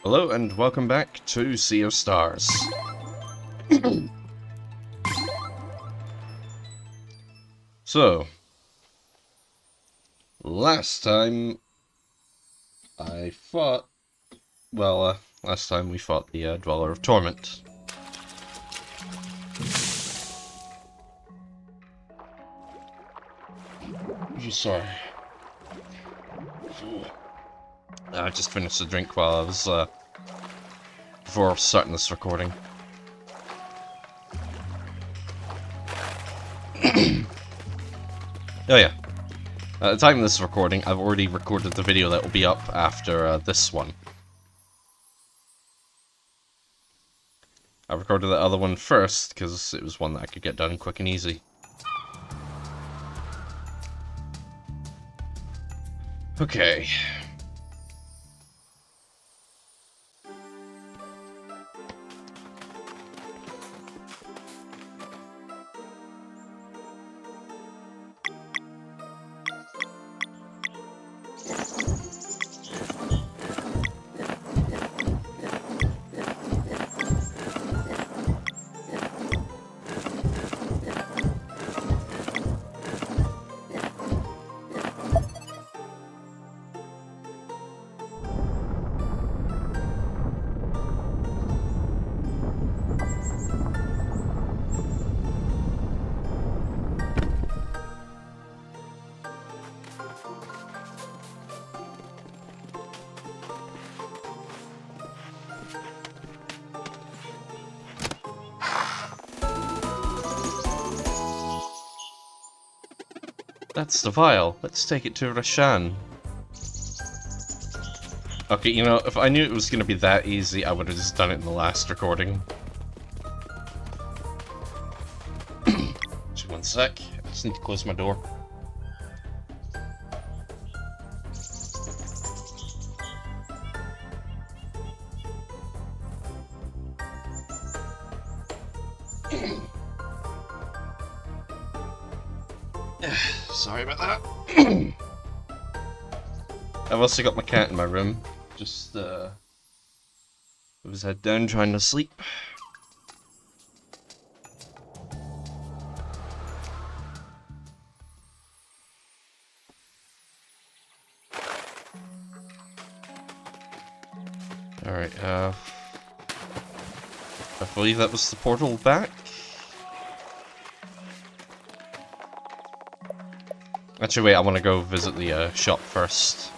Hello and welcome back to Sea of Stars. So, last time I fought, last time we fought the Dweller of Torment. Sorry. I just finished the drink while I was, before starting this recording. Oh yeah. At the time of this recording, I've already recorded the video that will be up after this one. I recorded the other one first, because it was one that I could get done quick and easy. Okay. That's the vial. Let's take it to Resh'an. Okay, you know, if I knew it was going to be that easy, I would have just done it in the last recording. Just one sec. I just need to close my door. Sorry about that. I've also got my cat in my room, just with his head down trying to sleep. Alright, I believe that was the portal back. Actually, wait, I want to go visit the shop first.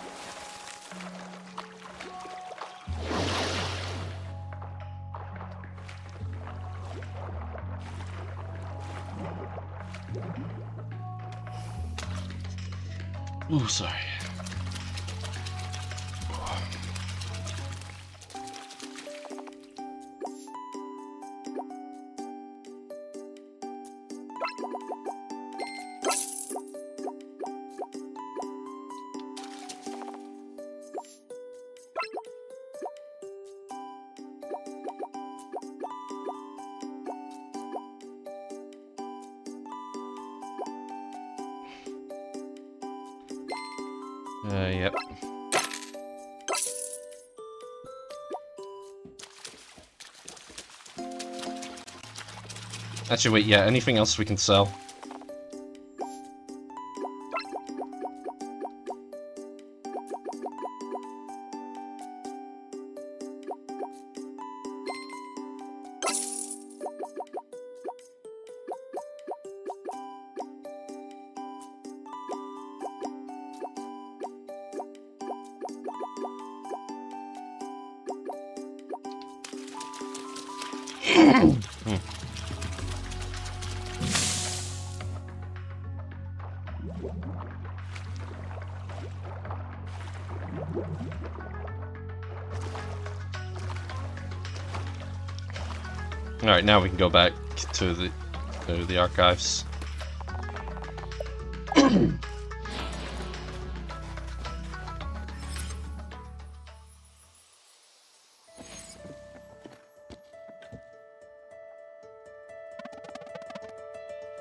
Ooh, sorry. Yep. Actually, wait, yeah, anything else we can sell? Alright, now we can go back to the archives.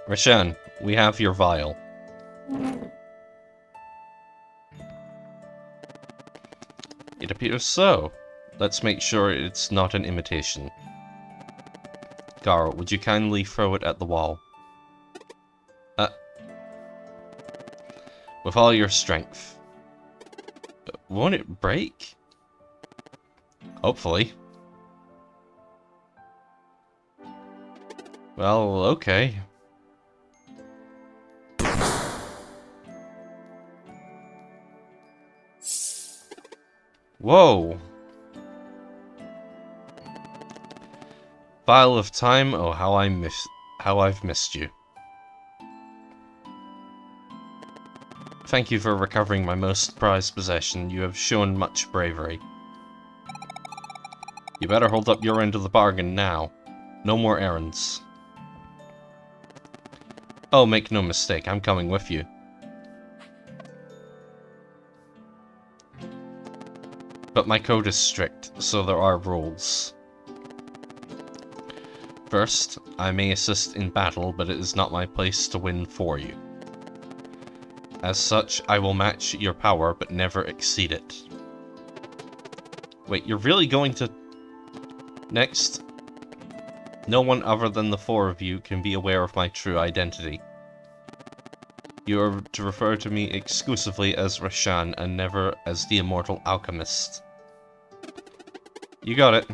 Resh'an, we have your vial. It appears so. Let's make sure it's not an imitation. Garl, would you kindly throw it at the wall? With all your strength. Won't it break? Hopefully. Well, okay. Whoa! Vial of time, oh how I've missed you. Thank you for recovering my most prized possession. You have shown much bravery. You better hold up your end of the bargain now. No more errands. Oh, make no mistake, I'm coming with you. But my code is strict, so there are rules. First, I may assist in battle, but it is not my place to win for you. As such, I will match your power, but never exceed it. Wait, you're really going to... Next. No one other than the four of you can be aware of my true identity. You are to refer to me exclusively as Resh'an, and never as the Immortal Alchemist. You got it.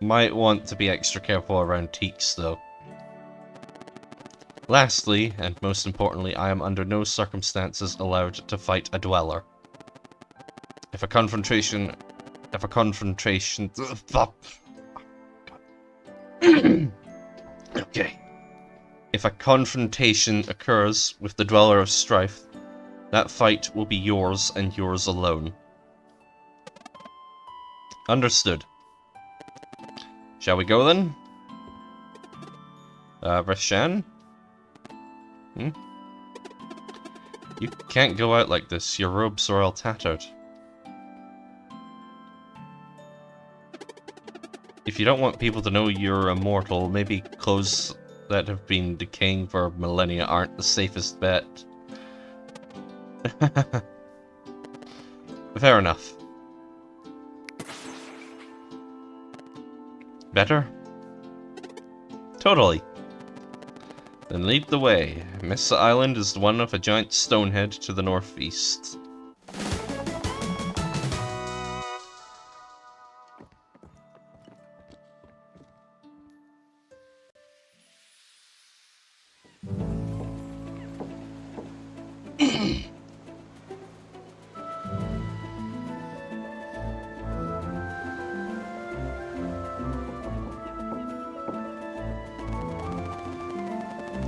Might want to be extra careful around Teaks, though. Lastly, and most importantly, I am under no circumstances allowed to fight a dweller. If a confrontation... Okay. If a confrontation occurs with the Dweller of Strife, that fight will be yours and yours alone. Understood. Shall we go then? Resh'an? You can't go out like this, your robes are all tattered. If you don't want people to know you're immortal, maybe clothes that have been decaying for millennia aren't the safest bet. Fair enough. Better? Totally. Then lead the way. Mesa Island is the one with a giant stonehead to the northeast.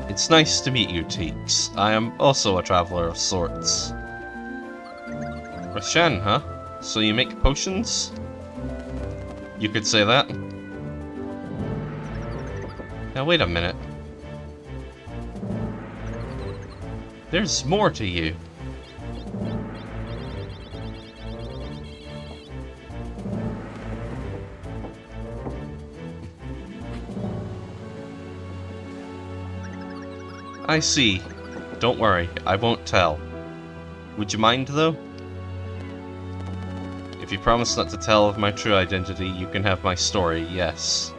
It's nice to meet you, Teaks. I am also a traveler of sorts. Resh'an, huh? So you make potions? You could say that. Now wait a minute. There's more to you. I see. Don't worry, I won't tell. Would you mind, though? If you promise not to tell of my true identity, you can have my story, yes.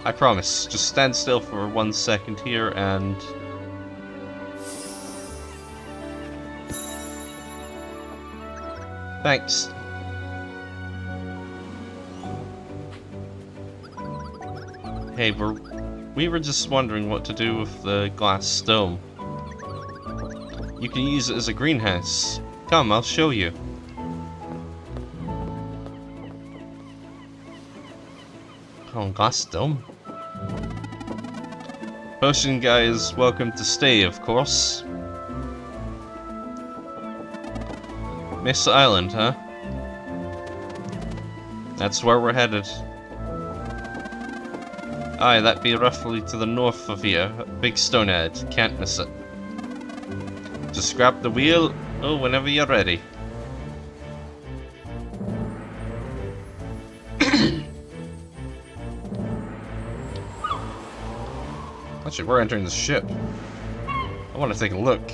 I promise. Just stand still for 1 second here, and... Thanks. Hey, we were just wondering what to do with the glass dome. You can use it as a greenhouse. Come, I'll show you. Oh, glass dome? Potion guy is welcome to stay, of course. Mesa Island, huh? That's where we're headed. Aye, that be roughly to the north of here. Big stonehead, can't miss it. Just grab the wheel, whenever you're ready. Actually, we're entering the ship. I want to take a look.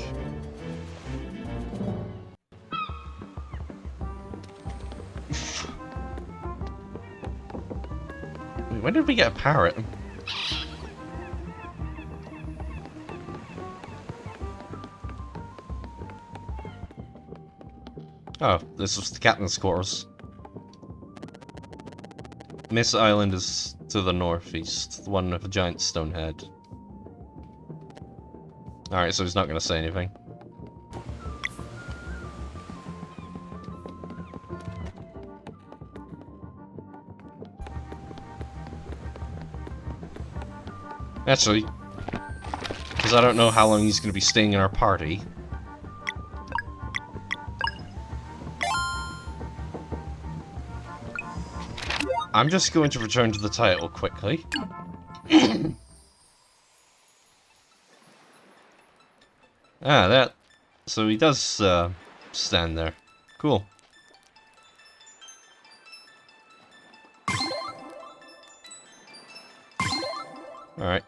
When did we get a parrot? Oh, this was the captain's quarters. Miss Island is to the northeast, the one with a giant stone head. Alright, so he's not going to say anything. Actually, because I don't know how long he's going to be staying in our party. I'm just going to return to the title quickly. That. So he does stand there. Cool. Alright.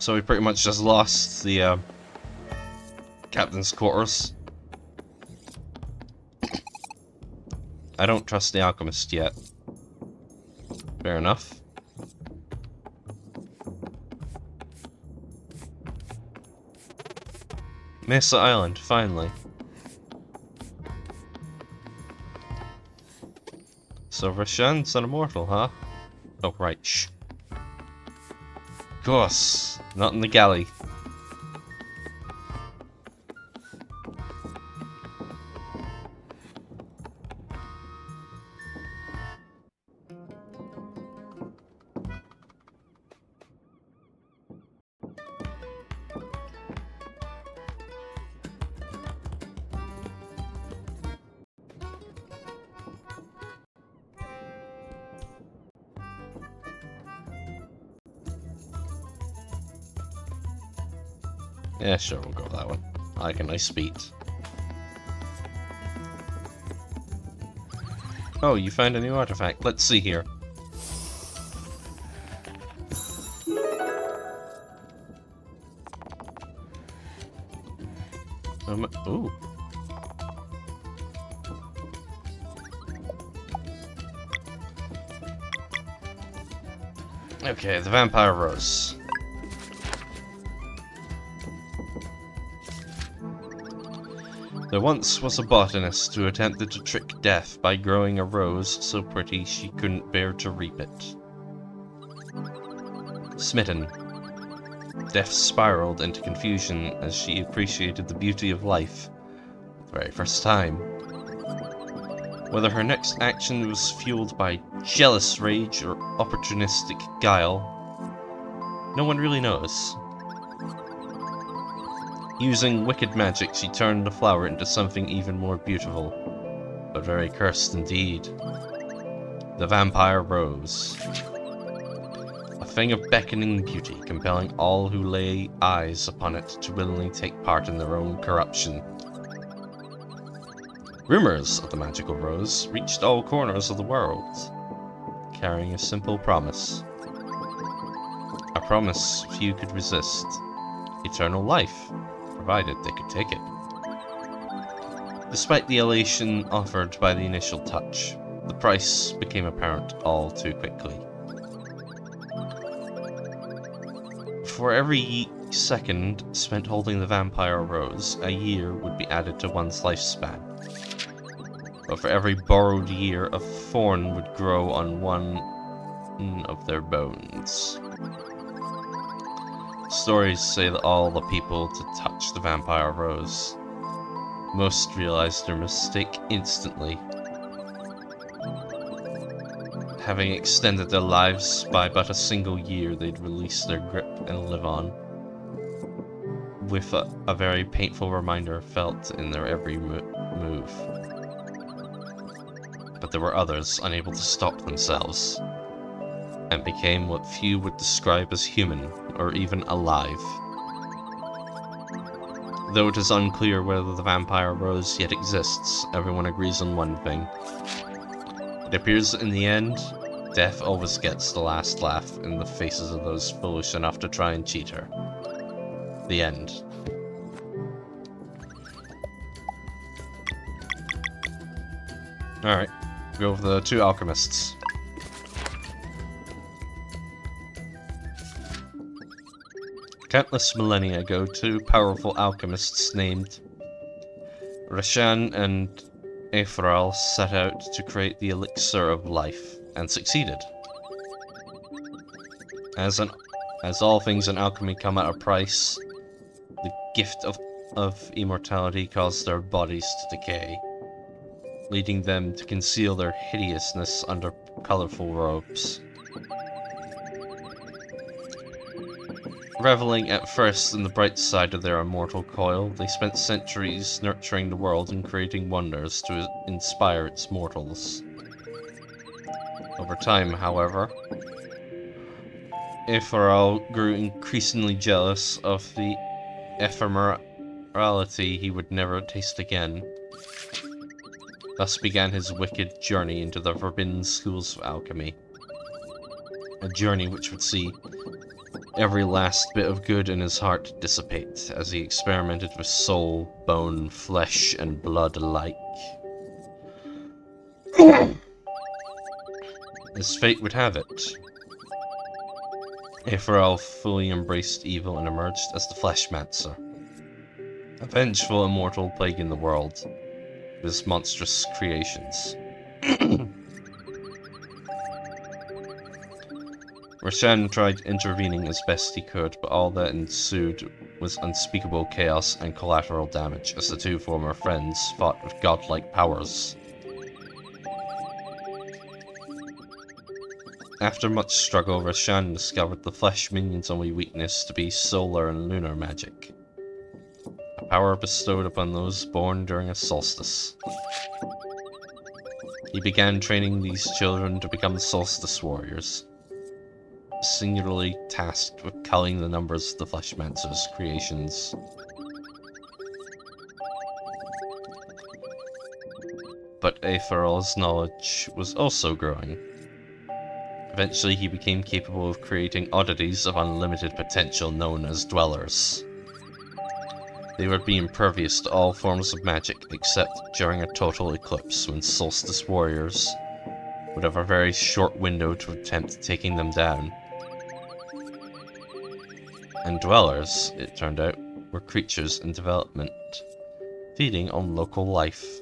So we pretty much just lost the captain's quarters. I don't trust the alchemist yet. Fair enough. Mesa Island, finally. So Resh'an's an immortal, huh? Oh, right, shh. Of course, not in the galley. Yeah, sure, we'll go with that one. I like a nice beat. Oh, you found a new artifact. Let's see here. Ooh. Okay, the Vampire Rose. There once was a botanist who attempted to trick death by growing a rose so pretty she couldn't bear to reap it. Smitten, death spiraled into confusion as she appreciated the beauty of life for the very first time. Whether her next action was fueled by jealous rage or opportunistic guile, no one really knows. Using wicked magic, she turned the flower into something even more beautiful, but very cursed indeed. The Vampire Rose. A thing of beckoning beauty, compelling all who lay eyes upon it to willingly take part in their own corruption. Rumors of the magical rose reached all corners of the world, carrying a simple promise. A promise few could resist. Eternal life, provided they could take it. Despite the elation offered by the initial touch, the price became apparent all too quickly. For every second spent holding the Vampire Rose, a year would be added to one's lifespan. But for every borrowed year, a thorn would grow on one of their bones. Stories say that all the people to touch the Vampire Rose, most realized their mistake instantly, having extended their lives by but a single year. They'd release their grip and live on, with a very painful reminder felt in their every move. But there were others unable to stop themselves, and became what few would describe as human, or even alive. Though it is unclear whether the Vampire Rose yet exists, everyone agrees on one thing. It appears that in the end, Death always gets the last laugh in the faces of those foolish enough to try and cheat her. The end. Alright, go with the two alchemists. Countless millennia ago, two powerful alchemists named Resh'an and Aetheral set out to create the elixir of life, and succeeded. As all things in alchemy come at a price, the gift of immortality caused their bodies to decay, leading them to conceal their hideousness under colorful robes. Reveling at first in the bright side of their immortal coil, they spent centuries nurturing the world and creating wonders to inspire its mortals. Over time, however, Aetheral grew increasingly jealous of the ephemerality he would never taste again. Thus began his wicked journey into the forbidden schools of alchemy. A journey which would see every last bit of good in his heart dissipate as he experimented with soul, bone, flesh, and blood alike. As fate would have it, Aetheral fully embraced evil and emerged as the Fleshmancer, a vengeful immortal plaguing the world with his monstrous creations. Resh'an tried intervening as best he could, but all that ensued was unspeakable chaos and collateral damage as the two former friends fought with godlike powers. After much struggle, Resh'an discovered the Flesh Minion's only weakness to be solar and lunar magic, a power bestowed upon those born during a solstice. He began training these children to become solstice warriors, singularly tasked with culling the numbers of the Fleshmancer's creations. But Aetheral's knowledge was also growing. Eventually he became capable of creating oddities of unlimited potential known as Dwellers. They would be impervious to all forms of magic except during a total eclipse, when solstice warriors would have a very short window to attempt taking them down. And Dwellers, it turned out, were creatures in development, feeding on local life.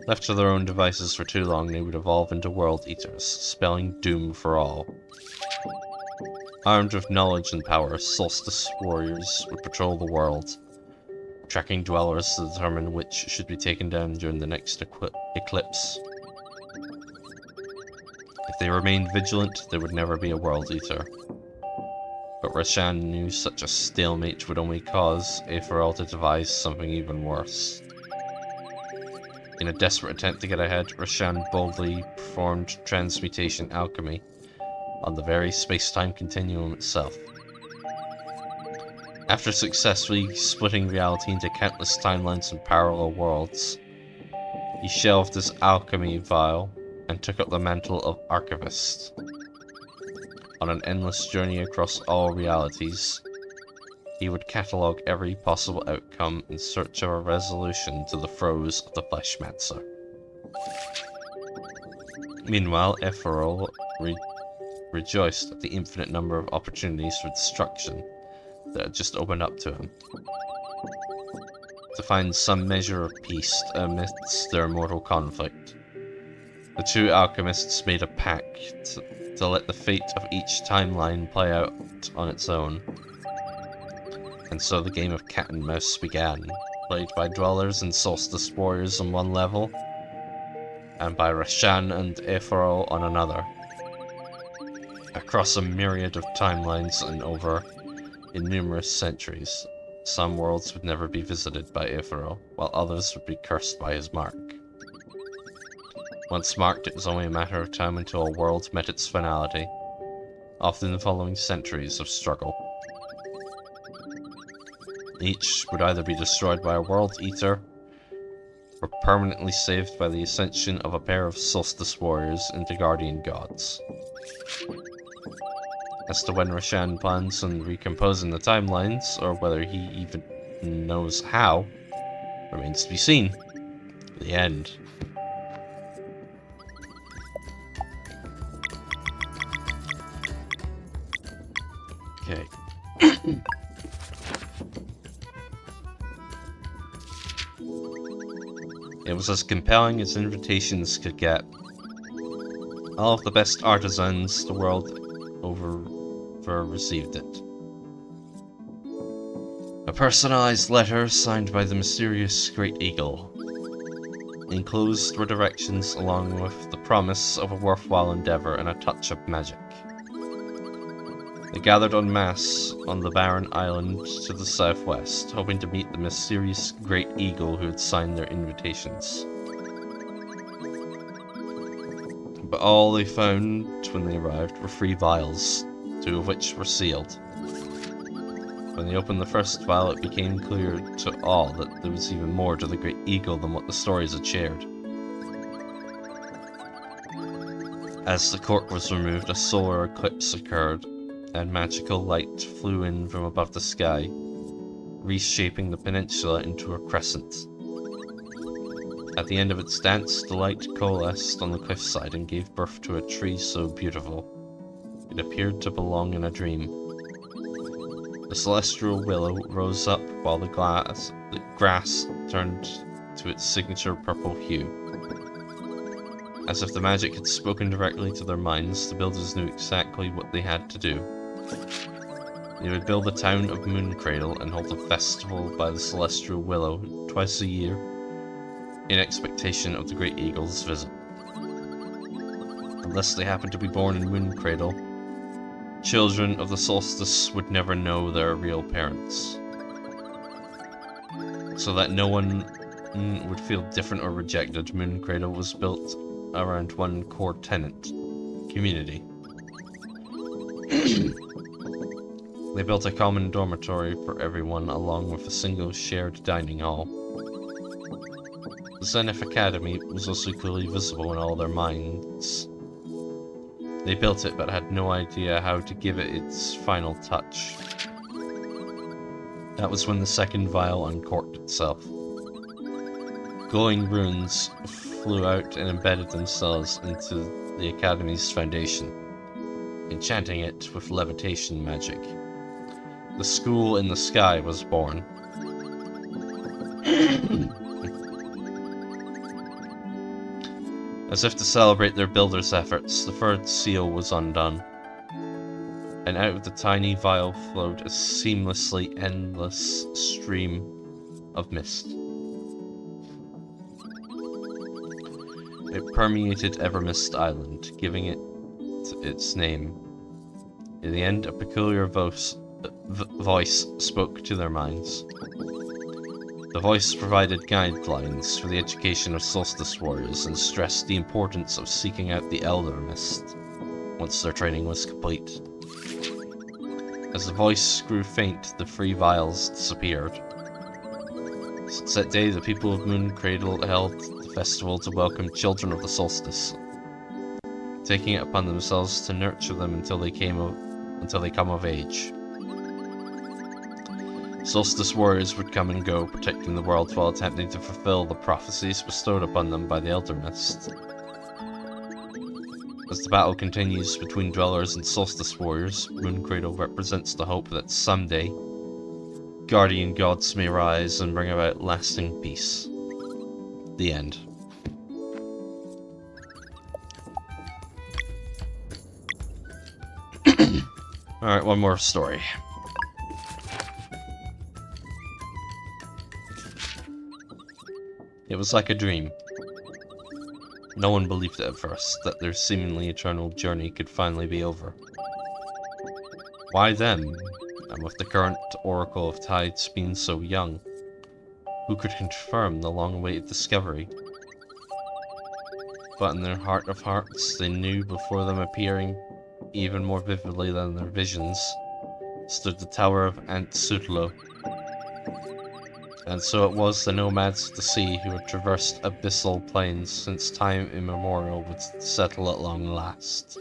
Left to their own devices for too long, they would evolve into world eaters, spelling doom for all. Armed with knowledge and power, solstice warriors would patrol the world, tracking Dwellers to determine which should be taken down during the next eclipse. If they remained vigilant, there would never be a world eater. But Resh'an knew such a stalemate would only cause Aetheral to devise something even worse. In a desperate attempt to get ahead, Resh'an boldly performed transmutation alchemy on the very space-time continuum itself. After successfully splitting reality into countless timelines and parallel worlds, he shelved his alchemy vial and took up the mantle of Archivist. On an endless journey across all realities, he would catalogue every possible outcome in search of a resolution to the throes of the Fleshmancer. Meanwhile, Aetheral rejoiced at the infinite number of opportunities for destruction that had just opened up to him. To find some measure of peace amidst their mortal conflict, the two alchemists made a pact to let the fate of each timeline play out on its own. And so the game of cat and mouse began, played by Dwellers and Solstice Warriors on one level, and by Resh'an and Aetheral on another. Across a myriad of timelines and over numerous centuries, some worlds would never be visited by Aetheral, while others would be cursed by his mark. Once marked, it was only a matter of time until a world met its finality, often following centuries of struggle. Each would either be destroyed by a world eater, were permanently saved by the ascension of a pair of solstice warriors into guardian gods. As to when Resh'an plans on recomposing the timelines, or whether he even knows how, remains to be seen. The end. Okay. It was as compelling as invitations could get. All of the best artisans the world over received it. A personalized letter signed by the mysterious Great Eagle. Enclosed were directions along with the promise of a worthwhile endeavor and a touch of magic. They gathered en masse on the barren island to the southwest, hoping to meet the mysterious Great Eagle who had signed their invitations. But all they found when they arrived were 3 vials, 2 of which were sealed. When they opened the first vial, it became clear to all that there was even more to the Great Eagle than what the stories had shared. As the cork was removed, a solar eclipse occurred, and magical light flew in from above the sky, reshaping the peninsula into a crescent. At the end of its dance, the light coalesced on the cliffside and gave birth to a tree so beautiful, it appeared to belong in a dream. The celestial willow rose up while the grass turned to its signature purple hue. As if the magic had spoken directly to their minds, the builders knew exactly what they had to do. They would build the town of Mooncradle and hold a festival by the celestial willow twice a year, in expectation of the Great Eagle's visit. Unless they happened to be born in Mooncradle, children of the solstice would never know their real parents. So that no one would feel different or rejected, Mooncradle was built around one core tenet: community. They built a common dormitory for everyone, along with a single shared dining hall. The Zenith Academy was also clearly visible in all their minds. They built it, but had no idea how to give it its final touch. That was when the second vial uncorked itself. Glowing runes flew out and embedded themselves into the Academy's foundation, enchanting it with levitation magic. The school in the sky was born. As if to celebrate their builders' efforts, the third seal was undone, and out of the tiny vial flowed a seamlessly endless stream of mist. It permeated Evermist Island, giving it its name. In the end, a peculiar voice spoke to their minds. The voice provided guidelines for the education of solstice warriors and stressed the importance of seeking out the Elder Mist once their training was complete. As the voice grew faint, the 3 vials disappeared. Since that day, the people of Mooncradle held the festival to welcome children of the solstice, taking it upon themselves to nurture them until they come of age. Solstice warriors would come and go, protecting the world while attempting to fulfill the prophecies bestowed upon them by the Elder Mist. As the battle continues between dwellers and solstice warriors, Mooncradle represents the hope that someday, guardian gods may rise and bring about lasting peace. The end. Alright, one more story. It was like a dream. No one believed it at first, that their seemingly eternal journey could finally be over. Why them? And with the current Oracle of Tides being so young, who could confirm the long-awaited discovery? But in their heart of hearts, they knew before them, appearing even more vividly than their visions, stood the Tower of Antsutlo, And so it was the nomads of the sea who had traversed abyssal plains since time immemorial would settle at long last.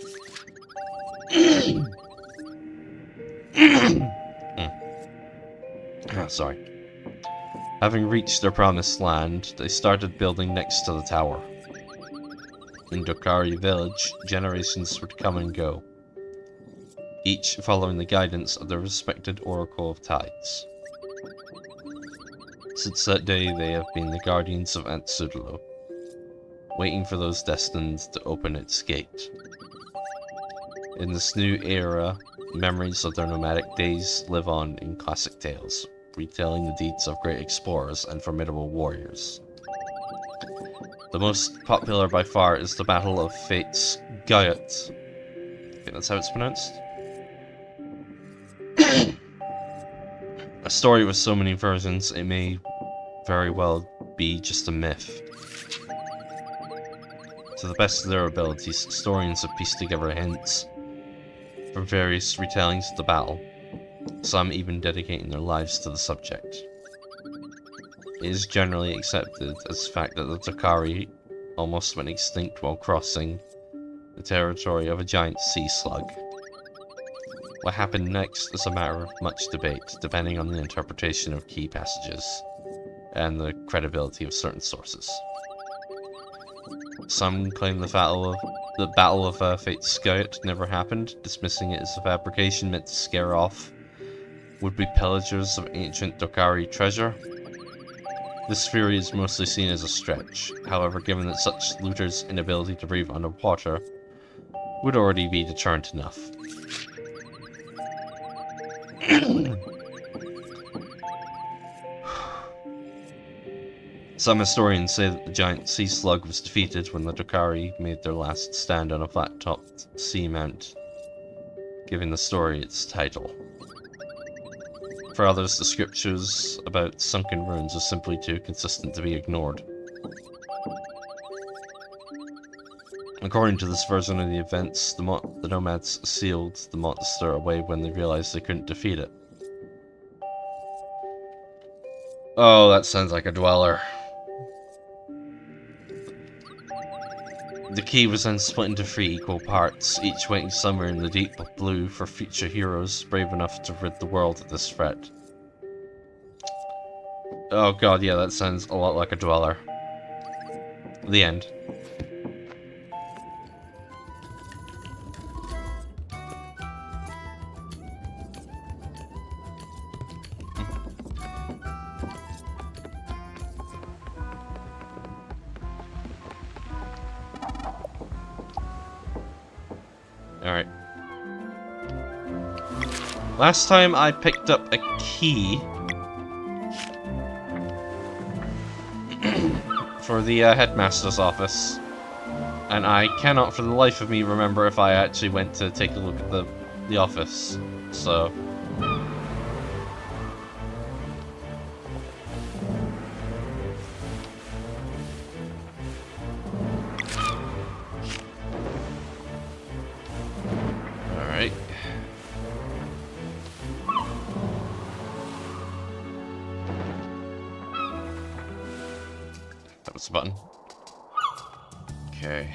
Sorry. Having reached their promised land, they started building next to the tower. In Dokari village, generations would come and go, each following the guidance of their respected Oracle of Tides. Since that day, they have been the guardians of Antsudalo, waiting for those destined to open its gate. In this new era, memories of their nomadic days live on in classic tales, retelling the deeds of great explorers and formidable warriors. The most popular by far is the Battle of Fate's Guyot. I think that's how it's pronounced. A story with so many versions, it may very well be just a myth. To the best of their abilities, historians have pieced together hints from various retellings of the battle, some even dedicating their lives to the subject. It is generally accepted as fact that the Dokari almost went extinct while crossing the territory of a giant sea slug. What happened next is a matter of much debate, depending on the interpretation of key passages and the credibility of certain sources. Some claim the Battle of Fate's Scout never happened, dismissing it as a fabrication meant to scare off would-be pillagers of ancient Dokari treasure. This theory is mostly seen as a stretch, however, given that such looters' inability to breathe underwater would already be deterrent enough. Some historians say that the giant sea slug was defeated when the Dokari made their last stand on a flat-topped seamount, giving the story its title. For others, the scriptures about sunken ruins are simply too consistent to be ignored. According to this version of the events, the nomads sealed the monster away when they realized they couldn't defeat it. Oh, that sounds like a dweller. The key was then split into 3 equal parts, each waiting somewhere in the deep blue for future heroes brave enough to rid the world of this threat. Oh god, yeah, that sounds a lot like a dweller. The end. Alright. Last time I picked up a key for the headmaster's office, and I cannot for the life of me remember if I actually went to take a look at the office, so... Alright. That was the button. Okay.